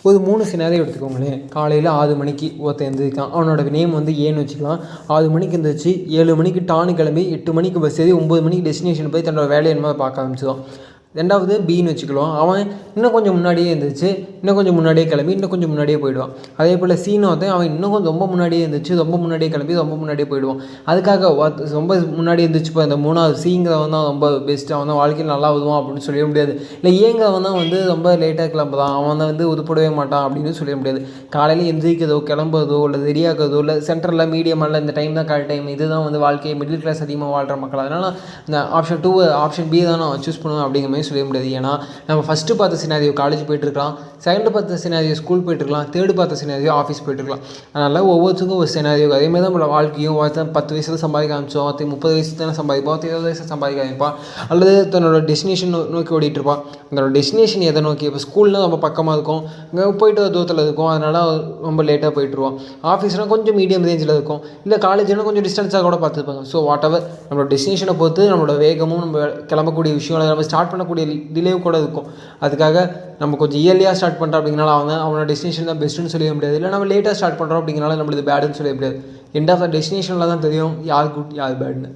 ஒரு 3 சினாரியோ எடுத்துக்கோங்களேன். காலையில் 6 மணிக்கு ஒருத்தன் எழுந்திரிக்கான். அவனோட நேம் வந்து ஏன்னு வச்சுக்கலாம். 6 மணிக்கு எழுந்திரிச்சு 7 மணிக்கு டான்னு கிளம்பி 8 மணிக்கு பஸ் ஏறி 9 மணிக்கு டெஸ்டினேஷன் போய் தன்னோட வேலையை என்னமோ பார்க்க ஆரம்பிச்சிடுவான். 2வது பின்னு வச்சுக்கலாம். அவன் இன்னும் கொஞ்சம் முன்னாடியே எழுந்திரிச்சு இன்னும் கொஞ்சம் முன்னாடியே கிளம்பி இன்னும் கொஞ்சம் முன்னாடியே போயிடுவான். அதே போல் சீன்னு ஒருத்தன் அவன் இன்னும் கொஞ்சம் ரொம்ப முன்னாடியே எழுந்திரிச்சு ரொம்ப முன்னாடியே கிளம்பி ரொம்ப முன்னாடியே போயிடுவான். அதுக்காக ரொம்ப முன்னாடி எழுந்திரிச்சு இப்போ இந்த 3வது சிங்கிறவன் தான் ரொம்ப பெஸ்ட்டு, அவன் தான் வாழ்க்கையில் நல்லா வருவான் அப்படின்னு சொல்லிட முடியாது. இல்லை ஏங்கிறவன் தான் வந்து ரொம்ப லேட்டாக கிளம்புதான், அவன் தான் வந்து உருப்படவே மாட்டான் அப்படின்னு சொல்லிட முடியாது. காலையில் எழுந்திரிக்கிறதோ கிளம்புறதோ இல்லை ரெடியாகிறதோ இல்லை சென்டரில் மீடியமில் இந்த டைம் தான் கரெக்ட் டைம், இதுதான் வந்து வாழ்க்கை மிடில் கிளாஸ் அதிகமாக வாழ்கிற மக்கள். அதனால் இந்த ஆப்ஷன் 2 ஆப்ஷன் பி தான் நான் சூஸ் பண்ணுவேன் அப்படிங்கிற மாதிரி சொல்ல முடியாது. ஏன்னா நம்ம ஃபஸ்ட்டு பார்த்த சினாரியோ காலேஜ் போய்ட்டுருக்கலாம், செகண்டு பார்த்த சினாரியோ ஸ்கூல் போய்ட்டுருக்கலாம், தேர்டு பார்த்த சினாரியோ ஆஃபீஸ் போய்ட்டுருக்கலாம். அதனால் ஒவ்வொருத்துக்கும் ஒரு சினாரியோ. அதேமாதிரி தான் நம்மளோட வாழ்க்கையும். ஒருத்தன் 10 வயசில் சம்பாதிக்க ஆரம்பிச்சோம், ஒருத்தன் 30 வயசு தானே சம்பாதிப்பான், 20 வயசில் சம்பாதிக்க ஆரம்பிப்பான், அல்லது தன்னோட டெஸ்டினேஷன் நோக்கி ஓடிட்டுருப்பான். அதோட டெஸ்டினேஷன் எதை நோக்கி? இப்போ ஸ்கூல்னால் ரொம்ப பக்கமாக இருக்கும், இங்கே போய்ட்டு தூரத்தில் இருக்கும், அதனால் ரொம்ப லேட்டாக போய்ட்டுருவோம். ஆஃபீஸ்னால் கொஞ்சம் மீடியம் ரேஞ்சில் இருக்கும், இல்லை காலேஜ்னால் கொஞ்சம் டிஸ்டன்ஸாக கூட பார்த்துருப்பாங்க. ஸோ வாட் எவர் நம்மளோட டெஸ்டினேஷனை பொறுத்து நம்மளோட வேகமும் நம்ம கிளம்பக்கூடிய விஷயம் நம்ம ஸ்டார்ட் பண்ணக்கூடிய டிலே கூட இருக்கும். அதுக்காக நம்ம கொஞ்சம் இயர்லியாக ஸ்டார்ட் பண்ணுறோம் அப்படிங்கிறனால அவனோட டெஸ்டினேஷன் தான் பெஸ்ட்டுன்னு சொல்ல முடியாது. இல்லை நம்ம லேட்டாக ஸ்டார்ட் பண்ணுறோம் அப்படிங்கிறனால நம்மளுக்கு பேடுன்னு சொல்ல முடியாது. எண்ட் ஆஃப் த டெஸ்டினேஷனில் தான் தெரியும் யார் குட் யார் பேட்னு.